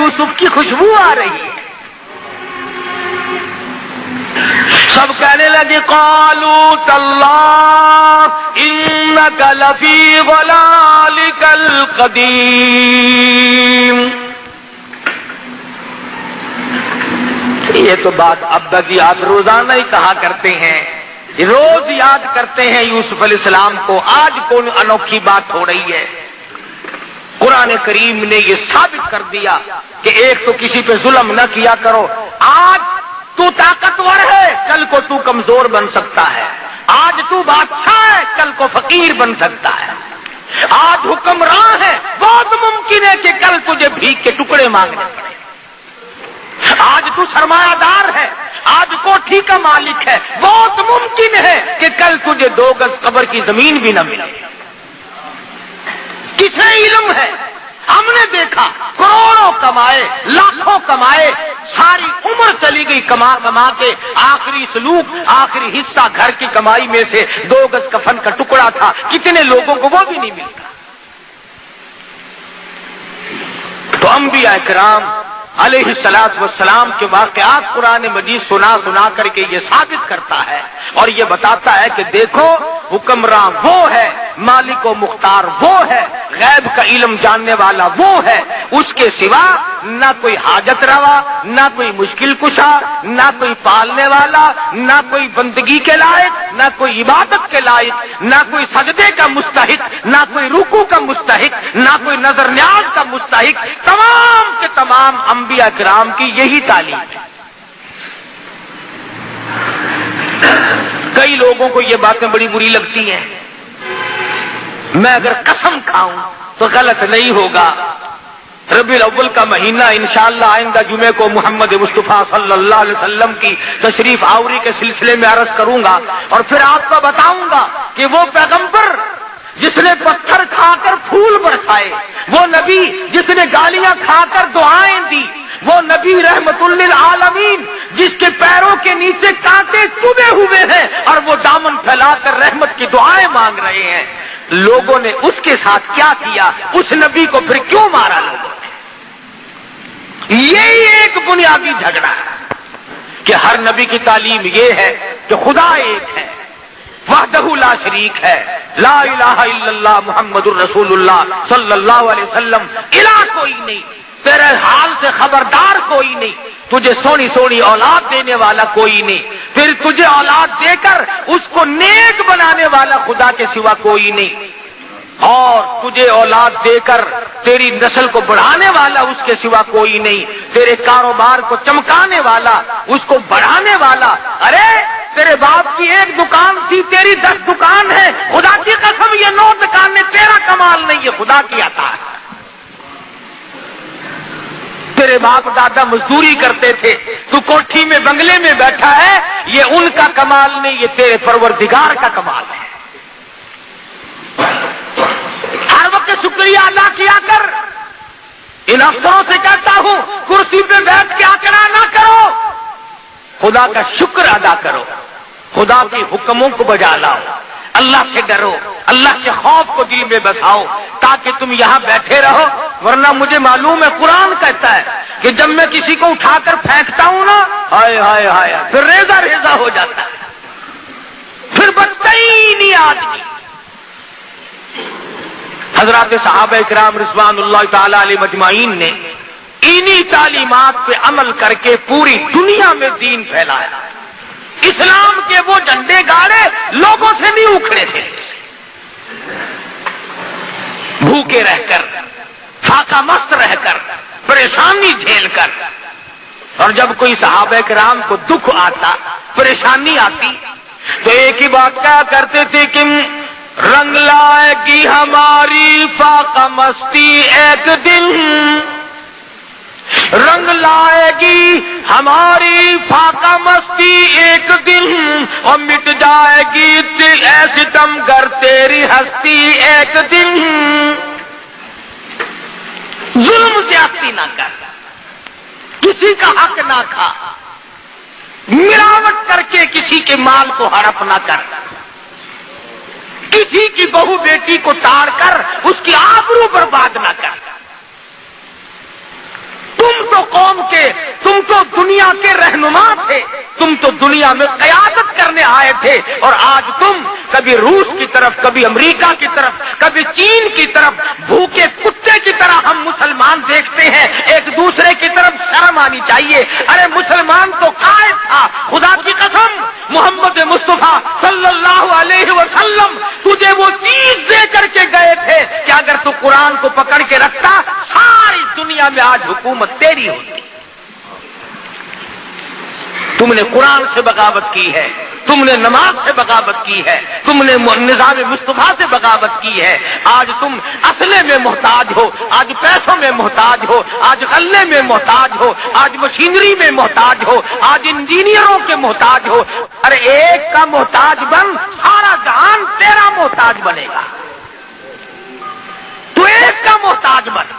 یوسف کی خوشبو آ رہی ہے. سب کہنے لگے قالوا تاللہ انک لفی ضلالک القدیم. یہ تو بات ابا جی آپ روزانہ ہی کہا کرتے ہیں, روز یاد کرتے ہیں یوسف علیہ السلام کو. آج کون انوکھی بات ہو رہی ہے؟ قرآن کریم نے یہ ثابت کر دیا کہ ایک تو کسی پہ ظلم نہ کیا کرو. آج تو طاقتور ہے, کل کو تو کمزور بن سکتا ہے. آج تو بادشاہ ہے, کل کو فقیر بن سکتا ہے. آج حکمراں ہے, بہت ممکن ہے کہ کل تجھے بھیک کے ٹکڑے مانگنے پڑے. آج تو سرمایہ دار ہے, آج کوٹھی کا مالک ہے, بہت ممکن ہے کہ کل تجھے 2 گز قبر کی زمین بھی نہ ملے. کسے علم ہے؟ ہم نے دیکھا کروڑوں کمائے, لاکھوں کمائے, ساری عمر چلی گئی کما کما کے, آخری سلوک, آخری حصہ گھر کی کمائی میں سے 2 گز کفن کا ٹکڑا تھا. کتنے لوگوں کو وہ بھی نہیں ملتا. تو انبیاء کرام علیہ الصلوۃ والسلام کے واقعات قرآن مجید سنا کر کے یہ ثابت کرتا ہے اور یہ بتاتا ہے کہ دیکھو حکمراں وہ ہے, مالک و مختار وہ ہے, غیب کا علم جاننے والا وہ ہے. اس کے سوا نہ کوئی حاجت روا, نہ کوئی مشکل کشا, نہ کوئی پالنے والا, نہ کوئی بندگی کے لائق, نہ کوئی عبادت کے لائق, نہ کوئی سجدے کا مستحق, نہ کوئی رکوع کا مستحق, نہ کوئی نظر نیاز کا مستحق. تمام کے تمام انبیاء کرام کی یہی تعلیم ہے. کئی لوگوں کو یہ باتیں بڑی بری لگتی ہیں. میں اگر قسم کھاؤں تو غلط نہیں ہوگا. ربیع الاول کا مہینہ انشاءاللہ آئندہ جمعے کو محمد مصطفیٰ صلی اللہ علیہ وسلم کی تشریف آوری کے سلسلے میں عرض کروں گا اور پھر آپ کو بتاؤں گا کہ وہ پیغمبر جس نے پتھر کھا کر پھول برسائے, وہ نبی جس نے گالیاں کھا کر دعائیں دی, وہ نبی رحمت للعالمین جس کے پیروں کے نیچے کانٹے چبھے ہوئے ہیں اور وہ دامن پھیلا کر رحمت کی دعائیں مانگ رہے ہیں. لوگوں نے اس کے ساتھ کیا کیا, اس نبی کو پھر کیوں مارا لوگوں نے؟ یہی ایک بنیادی جھگڑا ہے کہ ہر نبی کی تعلیم یہ ہے کہ خدا ایک ہے, وحدہ لا شریک ہے, لا الہ الا اللہ محمد الرسول اللہ صلی اللہ علیہ وسلم, الہ کوئی نہیں, تیرے حال سے خبردار کوئی نہیں, تجھے سونی سونی اولاد دینے والا کوئی نہیں, پھر تجھے اولاد دے کر اس کو نیک بنانے والا خدا کے سوا کوئی نہیں, اور تجھے اولاد دے کر تیری نسل کو بڑھانے والا اس کے سوا کوئی نہیں, تیرے کاروبار کو چمکانے والا, اس کو بڑھانے والا. ارے تیرے باپ کی 1 دکان تھی, تیری 10 دکان ہے, خدا کی قسم یہ 9 دکانیں تیرا کمال نہیں, یہ خدا کی عطا ہے. تیرے باپ دادا مزدوری کرتے تھے, تو کوٹھی میں بنگلے میں بیٹھا ہے, یہ ان کا کمال نہیں, یہ تیرے پروردگار کا کمال ہے. ہر وقت شکریہ ادا کیا کر. ان افسروں سے کہتا ہوں کرسی پہ بیٹھ کے آکڑا نہ کرو, خدا کا شکر ادا کرو, خدا کے حکموں کو بجا لاؤ, اللہ سے ڈرو, اللہ کے خوف کو دل میں بساؤ تاکہ تم یہاں بیٹھے رہو. ورنہ مجھے معلوم ہے قرآن کہتا ہے کہ جب میں کسی کو اٹھا کر پھینکتا ہوں نا, ہائے ہائے ہائے, پھر ریزہ ریزہ ہو جاتا ہے, پھر بچتا ہی نہیں آدمی. حضرات صحابہ کرام رضوان اللہ تعالی علیہ مجمعین نے انہی تعلیمات پہ عمل کر کے پوری دنیا میں دین پھیلایا. اسلام کے وہ جھنڈے گاڑے لوگوں سے نہیں اکھڑے تھے. بھوکے رہ کر, فاقہ مست رہ کر, پریشانی جھیل کر, اور جب کوئی صحابہ کرام کو دکھ آتا, پریشانی آتی, تو ایک ہی بات کہا کرتے تھے کہ رنگ لائے گی ہماری فاقہ مستی ایک دن, رنگ لائے گی ہماری فاقہ مستی ایک دن, اور مٹ جائے گی دل ایسے دم گر تیری ہستی ایک دن. ظلم زیادتی نہ کر, کسی کا حق نہ کھا, ملاوٹ کر کے کسی کے مال کو ہڑپ نہ کر, کسی کی بہو بیٹی کو تاڑ کر اس کی آبرو برباد نہ کر. تم تو قوم کے، تم تو دنیا کے رہنما تھے، تم تو دنیا میں قیادت کرنے آئے تھے، اور آج تم کبھی روس کی طرف، کبھی امریکہ کی طرف، کبھی چین کی طرف بھوکے کتے کی طرح ہم مسلمان دیکھتے ہیں۔ ایک دوسرے کی طرف شرم آنی چاہیے۔ ارے مسلمان تو قائد تھا، خدا کی قسم محمد مصطفیٰ صلی اللہ علیہ وسلم تجھے وہ چیز دے کر کے گئے تھے کہ اگر تو قرآن کو پکڑ کے رکھتا ساری دنیا میں آج حکومت تیری ہوتی۔ تم نے قرآن سے بغاوت کی ہے، تم نے نماز سے بغاوت کی ہے، تم نے نظام مصطفیٰ سے بغاوت کی ہے۔ آج تم اسلحے میں محتاج ہو، آج پیسوں میں محتاج ہو، آج غلے میں محتاج ہو، آج مشینری میں محتاج ہو، آج انجینئروں کے محتاج ہو۔ ارے ایک کا محتاج بن، سارا جہان تیرا محتاج بنے گا۔ تو ایک کا محتاج بن۔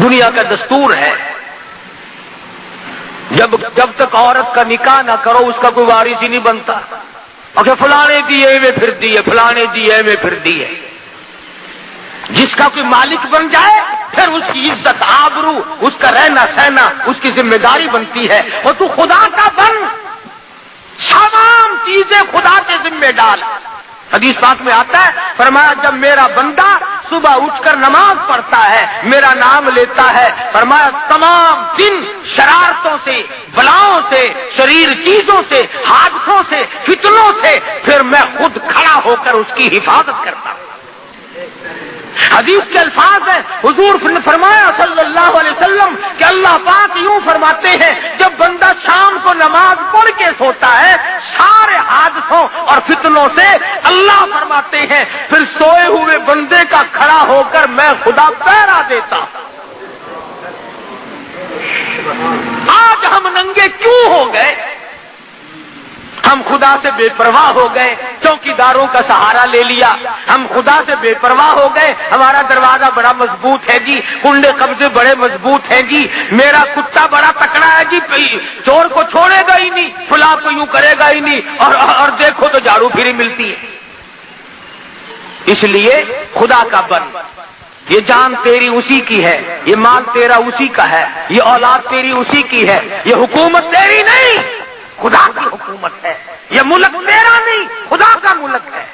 دنیا کا دستور ہے جب تک عورت کا نکاح نہ کرو اس کا کوئی وارث ہی نہیں بنتا۔ اگر فلانے دیے میں پھر دیے، فلانے دیے میں پھر دیے۔ جس کا کوئی مالک بن جائے پھر اس کی عزت، آبرو، اس کا رہنا سہنا اس کی ذمہ داری بنتی ہے۔ اور تو خدا کا بن، تمام چیزیں خدا کے ذمہ ڈال۔ حدیث پاک میں آتا ہے، فرمایا جب میرا بندہ صبح اٹھ کر نماز پڑھتا ہے، میرا نام لیتا ہے، فرمایا تمام دن شرارتوں سے، بلاؤں سے، شریر چیزوں سے، حادثوں سے، فتنوں سے پھر میں خود کھڑا ہو کر اس کی حفاظت کرتا ہوں۔ حدیث کے الفاظ ہیں، حضور نے فرمایا صلی اللہ علیہ وسلم کہ اللہ پاک یوں فرماتے ہیں جب بندہ شام کو نماز پڑھ کے سوتا ہے سارے حادثوں اور فتنوں سے اللہ فرماتے ہیں پھر سوئے ہوئے بندے کا کھڑا ہو کر میں خدا پہرا دیتا ہوں۔ آج ہم ننگے کیوں ہو گئے؟ ہم خدا سے بے پرواہ ہو گئے، چوکیداروں کا سہارا لے لیا۔ ہم خدا سے بے پرواہ ہو گئے، ہمارا دروازہ بڑا مضبوط ہے جی، کنڈے قبضے بڑے مضبوط ہیں جی، میرا کتا بڑا تکڑا ہے جی، چور کو چھوڑے گا ہی نہیں، فلاں کو یوں کرے گا ہی نہیں، اور دیکھو تو جھاڑو پھری ملتی ہے۔ اس لیے خدا کا بن، یہ جان تیری اسی کی ہے، یہ مال تیرا اسی کا ہے، یہ اولاد تیری اسی کی ہے، یہ حکومت تیری نہیں خدا کی حکومت ہے، یہ ملک تیرا نہیں خدا کا ملک ہے،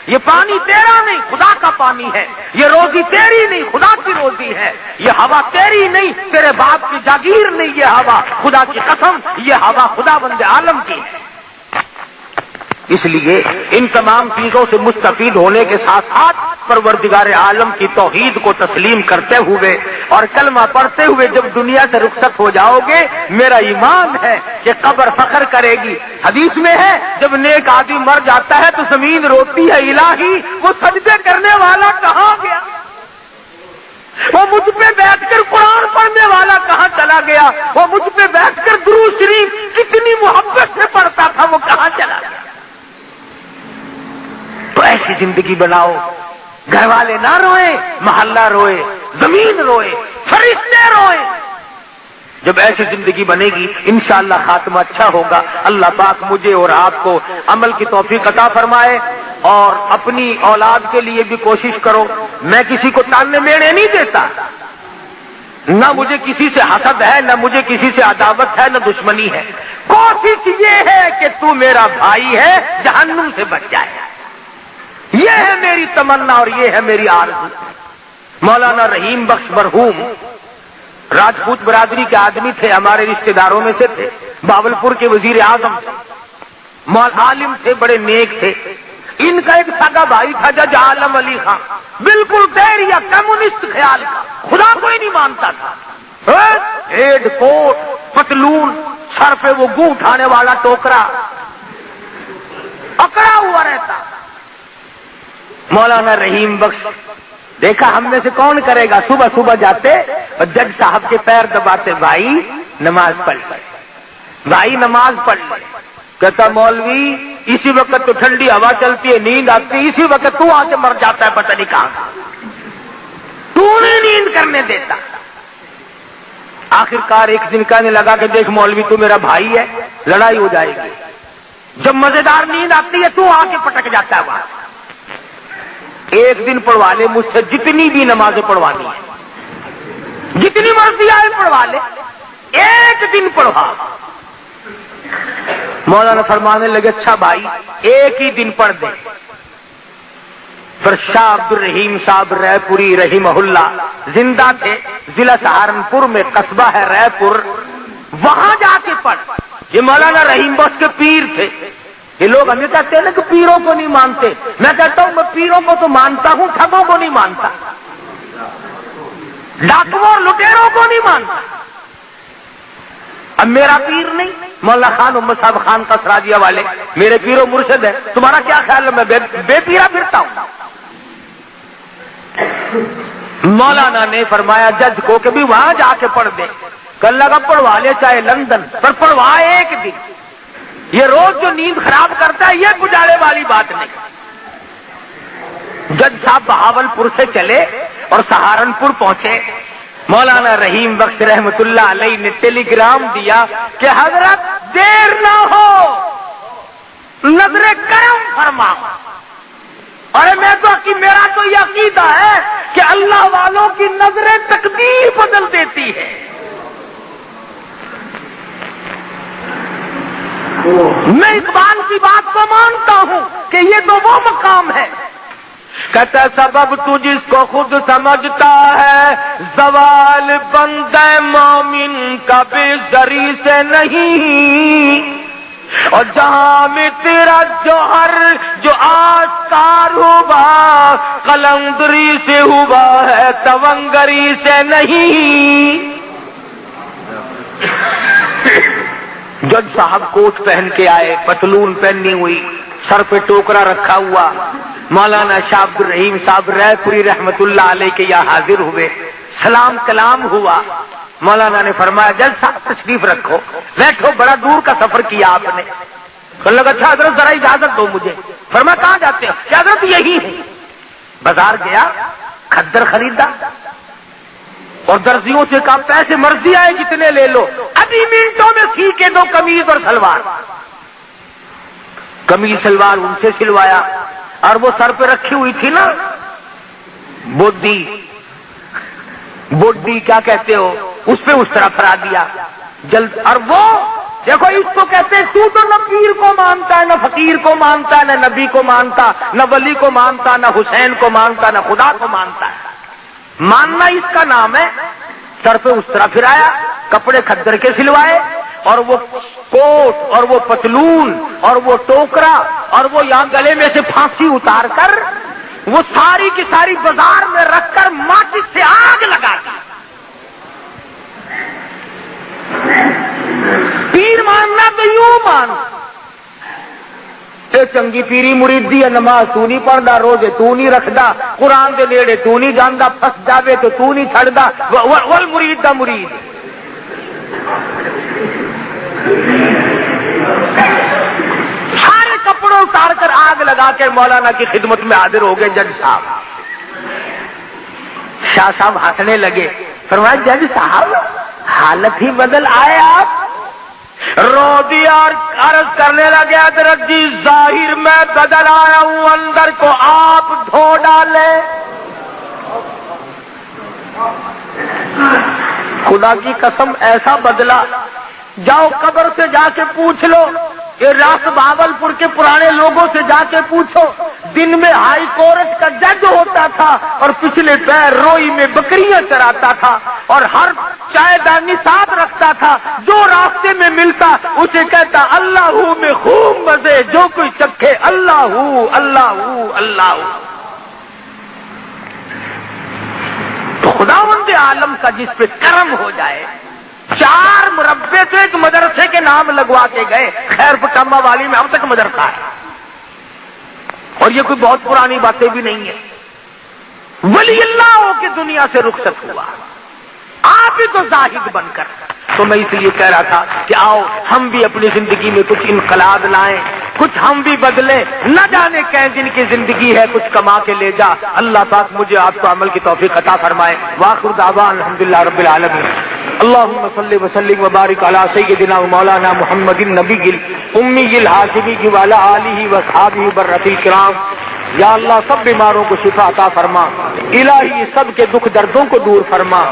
یہ پانی تیرا نہیں خدا کا پانی ہے، یہ روزی تیری نہیں خدا کی روزی ہے، یہ ہوا تیری نہیں تیرے باپ کی جاگیر نہیں، یہ ہوا خدا کی قسم یہ ہوا خدا بند عالم کی ہے۔ اس لیے ان تمام چیزوں سے مستفید ہونے کے ساتھ ساتھ پروردگار عالم کی توحید کو تسلیم کرتے ہوئے اور کلمہ پڑھتے ہوئے جب دنیا سے رخصت ہو جاؤ گے، میرا ایمان ہے کہ قبر فخر کرے گی۔ حدیث میں ہے جب نیک آدمی مر جاتا ہے تو زمین روتی ہے الہی وہ سجدے کرنے والا کہاں گیا، وہ مجھ پہ بیٹھ کر قرآن پڑھنے والا کہاں چلا گیا، وہ مجھ پہ بیٹھ کر درود شریف کتنی محبت سے پڑھتا تھا وہ کہاں چلا گیا۔ تو ایسی زندگی بناؤ، گھر والے نہ روئے، محلہ روئے، زمین روئے، فرشتے روئے۔ جب ایسی زندگی بنے گی انشاءاللہ خاتمہ اچھا ہوگا۔ اللہ پاک مجھے اور آپ کو عمل کی توفیق عطا فرمائے، اور اپنی اولاد کے لیے بھی کوشش کرو۔ میں کسی کو تانے میڑے نہیں دیتا، نہ مجھے کسی سے حسد ہے، نہ مجھے کسی سے عداوت ہے، نہ دشمنی ہے۔ کوشش یہ ہے کہ تو میرا بھائی ہے، جہنم سے بچ جائے، یہ ہے میری تمنا اور یہ ہے میری آرزو۔ مولانا رحیم بخش مرحوم راجپوت برادری کے آدمی تھے، ہمارے رشتہ داروں میں سے تھے، باولپور کے وزیر اعظم تھے، عالم تھے، بڑے نیک تھے۔ ان کا ایک سگا بھائی تھا جج عالم علی خان، بالکل دہریہ کمیونسٹ خیال کا، خدا کو ہی نہیں مانتا تھا، ہیڈ کوٹ پتلون، سر پہ وہ گوں اٹھانے والا ٹوکرا اکڑا ہوا رہتا۔ مولانا رحیم بخش دیکھا ہم میں سے کون کرے گا، صبح صبح جاتے اور جج صاحب کے پیر دباتے، بھائی نماز پڑھ لے، بھائی نماز پڑھ لے۔ کہتا مولوی اسی وقت تو ٹھنڈی ہوا چلتی ہے، نیند آتی ہے، اسی وقت تو آ کے مر جاتا ہے، پتہ نہیں کہاں تو نہیں نیند کرنے دیتا۔ آخر کار ایک دن کہنے لگا کہ دیکھ مولوی تو میرا بھائی ہے، لڑائی ہو جائے گی، جب مزیدار نیند آتی ہے تو آ کے پٹک جاتا ہے وہاں۔ ایک دن پڑھوا لے مجھ سے جتنی بھی نمازیں پڑھوانی ہے، جتنی مرضی آئے پڑھوا لے، ایک دن پڑھوا۔ مولانا فرمانے لگے اچھا بھائی ایک ہی دن پڑھ دے۔ پھر شاہ عبد الرحیم صاحب رائے پوری رحمہ اللہ زندہ تھے، ضلع سہارنپور میں قصبہ ہے رائے پور، وہاں جا کے پڑھ۔ یہ مولانا رحیم بخش کے پیر تھے۔ یہ لوگ ہمیں کہتے ہیں نا کہ پیروں کو نہیں مانتے، میں کہتا ہوں میں پیروں کو تو مانتا ہوں، ٹھگوں کو نہیں مانتا، ڈاکوؤں اور لٹیروں کو نہیں مانتا۔ اب میرا پیر نہیں، مولانا خان محمد صاحب خان کا سراجیہ والے میرے پیر و مرشد ہے، تمہارا کیا خیال ہے میں بے پیرا پھرتا ہوں؟ مولانا نے فرمایا جج کو کہ بھی وہاں جا کے پڑھ دے، کل لگا پڑھوا لے چاہے لندن، پر پڑھوا ایک دن۔ یہ روز جو نیند خراب کرتا ہے یہ گزارے والی بات نہیں۔ جج صاحب بہاول پور سے چلے اور سہارنپور پہنچے۔ مولانا رحیم بخش رحمت اللہ علیہ نے ٹیلی گرام دیا کہ حضرت دیر نہ ہو، نظر کرم فرما۔ اور میں تو میرا تو یہ عقیدہ ہے کہ اللہ والوں کی نظر تقدیر بدل دیتی ہے۔ میں اقبال کی بات کو مانتا ہوں کہ یہ تو وہ مقام ہے، کہتا سبب تو جس کو خود سمجھتا ہے، زوال بندہ مومن کا بے زری سے نہیں، اور جہاں میں تیرا جوہر جو آشکار ہوا، قلندری سے ہوا ہے تونگری سے نہیں۔ جج صاحب کوٹ پہن کے آئے، پتلون پہنی ہوئی، سر پہ ٹوکرا رکھا ہوا۔ مولانا شاہ عبد الرحیم صاحب رائے پوری رحمت اللہ علیہ کے یہاں حاضر ہوئے، سلام کلام ہوا۔ مولانا نے فرمایا جج صاحب تشریف رکھو، بیٹھو، بڑا دور کا سفر کیا آپ نے۔ لگا اچھا حضرت ذرا اجازت دو مجھے۔ فرمایا کہاں جاتے ہو؟ کہ حضرت یہی ہے۔ بازار گیا، کھدر خریدا اور درزیوں سے کہا پیسے مرضی آئے جتنے لے لو، ابھی منٹوں میں سی کے دو قمیض اور سلوار۔ قمیض سلوار ان سے سلوایا، اور وہ سر پہ رکھی ہوئی تھی نا بوڈی کیا کہتے ہو، اس پہ اس طرح پھرا دیا جلد۔ اور وہ دیکھو اس کو کہتے ہیں تو نہ پیر کو مانتا ہے، نہ فقیر کو مانتا ہے، نہ نبی کو مانتا، نہ ولی کو مانتا، نہ حسین کو مانتا، نہ خدا کو مانتا ہے۔ ماننا اس کا نام ہے۔ سر پہ اس طرح پھرایا، کپڑے کھدر کے سلوائے، اور وہ کوٹ اور وہ پتلون اور وہ ٹوکرا اور وہ یہاں گلے میں سے پھانسی اتار کر وہ ساری کی ساری بازار میں رکھ کر ماچس سے آگ لگا دی۔ پیر ماننا تو یوں مان، اے چنگی پیری مریدی ہے، نماز تو نہیں پڑھدا، روزے تو نہیں رکھدا، قرآن دے نیڑے تو نہیں جاندا، پھس جاوے تو نہیں چھڑدا، ول مرید دا مرید۔ سارے کپڑوں اتار کر آگ لگا کے مولانا کی خدمت میں حاضر ہو گئے جج صاحب۔ شاہ صاحب ہنسنے لگے، فرمایا جج صاحب حالت ہی بدل آئے آپ۔ رو دیا اور عرض کرنے لگے حضرت جی ظاہر میں بدل آیا ہوں، اندر کو آپ دھو ڈالے۔ خدا کی قسم ایسا بدلا، جاؤ قبر سے جا کے پوچھ لو، یہ راس بہاولپور کے پرانے لوگوں سے جا کے پوچھو، دن میں ہائی کورٹ کا جج ہوتا تھا اور پچھلے پیر روئی میں بکریاں چراتا تھا، اور ہر چائے دانی ساتھ رکھتا تھا، جو راستے میں ملتا اسے کہتا اللہ ہو میں خوب مزے، جو کوئی چکھے اللہ ہو اللہ ہو اللہ ہو۔ تو خداوند عالم کا جس پہ کرم ہو جائے، 4 مربے تو ایک مدرسے کے نام لگوا کے گئے، خیر پٹامہ والی میں اب تک مدرسہ ہے، اور یہ کوئی بہت پرانی باتیں بھی نہیں ہے۔ ولی اللہ ہو کے دنیا سے رخصت ہوا، آپ ہی تو زاہد بن کر۔ تو میں اس لیے کہہ رہا تھا کہ آؤ ہم بھی اپنی زندگی میں کچھ انقلاب لائیں، کچھ ہم بھی بدلیں، نہ جانے کہیں جن کی زندگی ہے کچھ کما کے لے جا۔ اللہ پاک مجھے آپ کو عمل کی توفیق عطا فرمائے۔ وآخر دعوانا الحمدللہ رب العالمین۔ اللهم صل وسلم وبارك على سيدنا ومولانا محمد النبي الأمي الهاشمي وعلى آله وأصحابه برة الكرام یا اللہ سب بیماروں کو شفا عطا فرما، الہی سب کے دکھ دردوں کو دور فرما،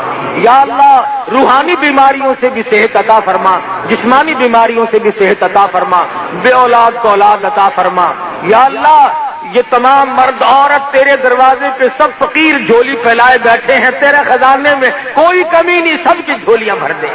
یا اللہ روحانی بیماریوں سے بھی صحت عطا فرما، جسمانی بیماریوں سے بھی صحت عطا فرما، بے اولاد کو اولاد عطا فرما، یا اللہ یہ تمام مرد عورت تیرے دروازے پہ سب فقیر جھولی پھیلائے بیٹھے ہیں، تیرے خزانے میں کوئی کمی نہیں، سب کی جھولیاں بھر دے،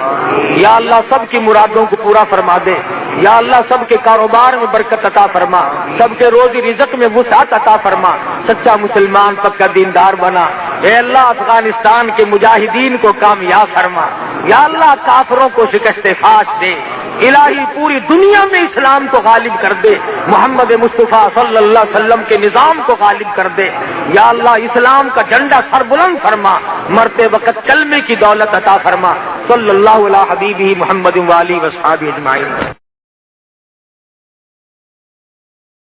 یا اللہ سب کی مرادوں کو پورا فرما دے، یا اللہ سب کے کاروبار میں برکت عطا فرما، سب کے روزی رزق میں وسعت عطا فرما، سچا مسلمان پکا دیندار بنا، اے اللہ افغانستان کے مجاہدین کو کامیاب فرما، یا اللہ کافروں کو شکست فاش دے، الہی پوری دنیا میں اسلام کو غالب کر دے، محمد مصطفیٰ صلی اللہ علیہ وسلم کے نظام کو غالب کر دے، یا اللہ اسلام کا جھنڈا سر بلند فرما، مرتے وقت کلمے کی دولت عطا فرما، صلی اللہ علیہ حبیبہ محمد و آلہ و صحبہ اجمعین۔